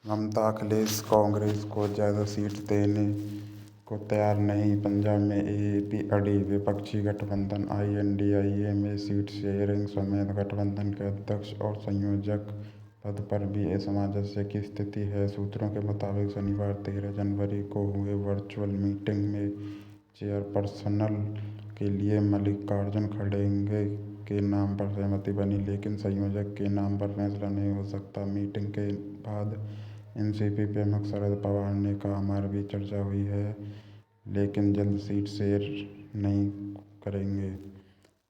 ममता अखिलेश कांग्रेस को ज़्यादा सीट देने को तैयार नहीं। पंजाब में एएपी अड़ी, विपक्षी गठबंधन आईएनडीआईए में सीट शेयरिंग समेत गठबंधन के अध्यक्ष और संयोजक पद पर भी असमंजस की स्थिति है। सूत्रों के मुताबिक शनिवार 13 जनवरी को हुए वर्चुअल मीटिंग में चेयरपर्सनल के लिए मल्लिकार्जुन खड़गे के नाम पर सहमति बनी, लेकिन संयोजक के नाम पर फैसला नहीं हो सका। मीटिंग के बाद एनसीपी प्रमुख शरद पवार ने कहा, हमारे बीच चर्चा हुई है लेकिन जल्द सीट शेयर नहीं करेंगे।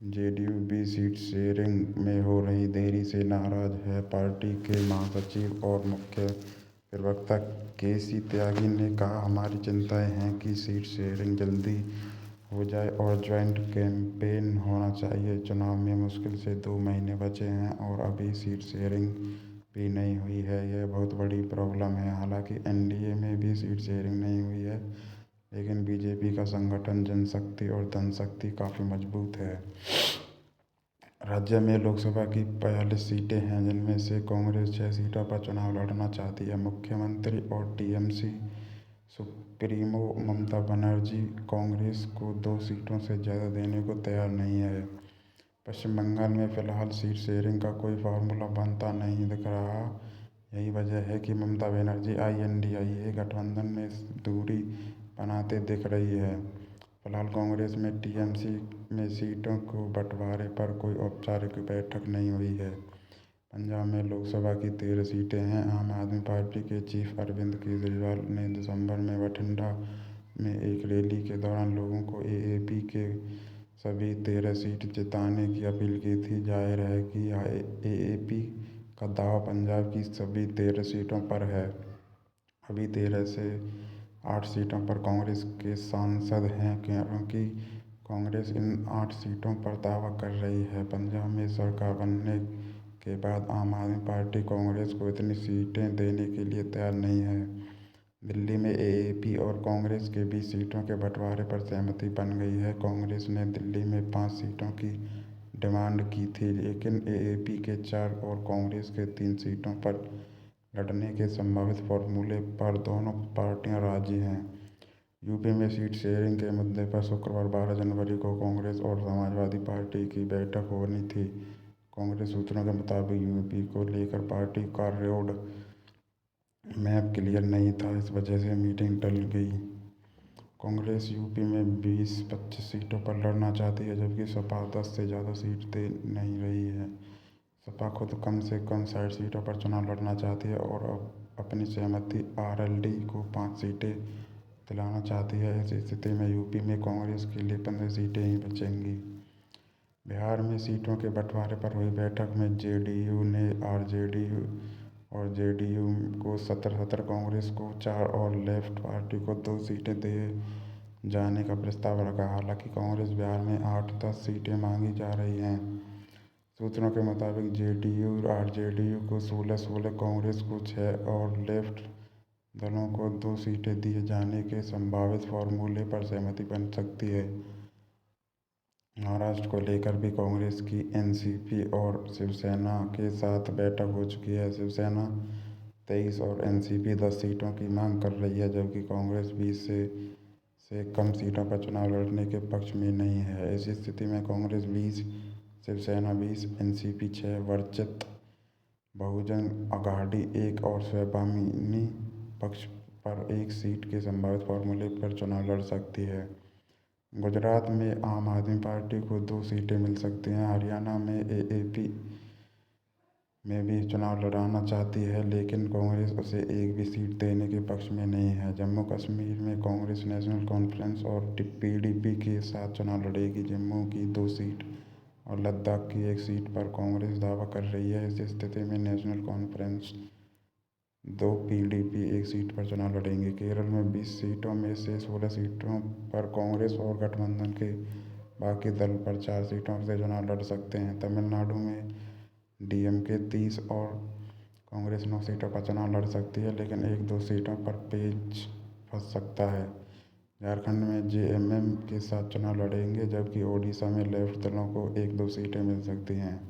जेडीयू भी सीट शेयरिंग में हो रही देरी से नाराज है। पार्टी के महासचिव और मुख्य प्रवक्ता केसी त्यागी ने कहा, हमारी चिंताएं हैं कि सीट शेयरिंग जल्दी हो जाए और ज्वाइंट कैंपेन होना चाहिए। चुनाव में मुश्किल से 2 महीने बचे हैं और अभी सीट शेयरिंग भी नहीं हुई है। यह बहुत बड़ी प्रॉब्लम है। हालांकि एनडीए में भी सीट शेयरिंग नहीं हुई है, लेकिन बीजेपी का संगठन, जनशक्ति और धनशक्ति काफ़ी मजबूत है। राज्य में लोकसभा की 42 सीटें हैं, जिनमें से कांग्रेस 6 सीटों पर चुनाव लड़ना चाहती है। मुख्यमंत्री और टीएमसी सुप्रीमो ममता बनर्जी कांग्रेस को 2 सीटों से ज़्यादा देने को तैयार नहीं है। पश्चिम बंगाल में फिलहाल सीट शेयरिंग का कोई फार्मूला बनता नहीं दिख रहा। यही वजह है कि ममता बनर्जी आईएनडीआईए गठबंधन में दूरी बनाते दिख रही है। फिलहाल कांग्रेस में टीएमसी में सीटों को बंटवारे पर कोई औपचारिक बैठक नहीं हुई है। पंजाब में लोकसभा की 13 सीटें हैं। आम आदमी पार्टी के चीफ अरविंद केजरीवाल ने दिसंबर में बठिंडा में एक रैली के दौरान लोगों को एएपी के सभी 13 सीट जिताने की अपील की थी। जाहिर है कि एएपी का दावा पंजाब की सभी 13 सीटों पर है। अभी 13 से 8 सीटों पर कांग्रेस के सांसद हैं, क्योंकि कांग्रेस इन 8 सीटों पर दावा कर रही है। पंजाब में सरकार बनने के बाद आम आदमी पार्टी कांग्रेस को इतनी सीटें देने के लिए तैयार नहीं है। दिल्ली में एएपी और कांग्रेस के बीच सीटों के बंटवारे पर सहमति बन गई है। कांग्रेस ने दिल्ली में 5 सीटों की डिमांड की थी, लेकिन एएपी के 4 और कांग्रेस के 3 सीटों पर लड़ने के संभावित फॉर्मूले पर दोनों पार्टियां राजी हैं। यूपी में सीट शेयरिंग के मुद्दे पर शुक्रवार 12 जनवरी को कांग्रेस और समाजवादी पार्टी की बैठक होनी थी। कांग्रेस सूत्रों के मुताबिक यूपी को लेकर पार्टी का रोड मैप क्लियर नहीं था, इस वजह से मीटिंग टल गई। कांग्रेस यूपी में 20-25 सीटों पर लड़ना चाहती है, जबकि सपा 10 से ज़्यादा सीट दे नहीं रही है। सपा खुद कम से कम 60 सीटों पर चुनाव लड़ना चाहती है और अपनी सहमति आरएलडी को 5 सीटें दिलाना चाहती है। इस स्थिति में यूपी में कांग्रेस के लिए 15 सीटें ही बचेंगी। बिहार में सीटों के बंटवारे पर हुई बैठक में जेडीयू ने आरजेडी और जेडीयू को 17, कांग्रेस को 4 और लेफ्ट पार्टी को 2 सीटें दिए जाने का प्रस्ताव रखा। हालांकि कांग्रेस बिहार में 8-10 सीटें मांगी जा रही हैं। सूत्रों के मुताबिक जेडीयू आरजेडी को 16, कांग्रेस को 6 और लेफ्ट दलों को 2 सीटें दिए जाने के संभावित फॉर्मूले पर सहमति बन सकती है। महाराष्ट्र को लेकर भी कांग्रेस की एनसीपी और शिवसेना के साथ बैठक हो चुकी है। शिवसेना 23 और एनसीपी 10 सीटों की मांग कर रही है, जबकि कांग्रेस 20 से कम सीटों पर चुनाव लड़ने के पक्ष में नहीं है। इस स्थिति में कांग्रेस 20, शिवसेना 20, एनसीपी 6, वंचित बहुजन अघाड़ी 1 और स्वाभिमानी पक्ष पर 1 सीट के संभावित फॉर्मूले पर चुनाव लड़ सकती है। गुजरात में आम आदमी पार्टी को 2 सीटें मिल सकती हैं। हरियाणा में एएपी में भी चुनाव लड़ना चाहती है, लेकिन कांग्रेस उसे एक भी सीट देने के पक्ष में नहीं है। जम्मू कश्मीर में कांग्रेस नेशनल कॉन्फ्रेंस और पीडीपी के साथ चुनाव लड़ेगी। जम्मू की 2 सीट और लद्दाख की 1 सीट पर कांग्रेस दावा कर रही है। इस स्थिति में नेशनल कॉन्फ्रेंस 2, पीडीपी 1 सीट पर चुनाव लड़ेंगे। केरल में 20 सीटों में से 16 सीटों पर कांग्रेस और गठबंधन के बाकी दल पर 4 सीटों से चुनाव लड़ सकते हैं। तमिलनाडु में डीएमके 30 और कांग्रेस 9 सीटों पर चुनाव लड़ सकती है, लेकिन 1-2 सीटों पर पेच फंस सकता है। झारखंड में जेएमएम के साथ चुनाव लड़ेंगे, जबकि ओडिशा में लेफ्ट दलों को 1-2 सीटें मिल सकती हैं।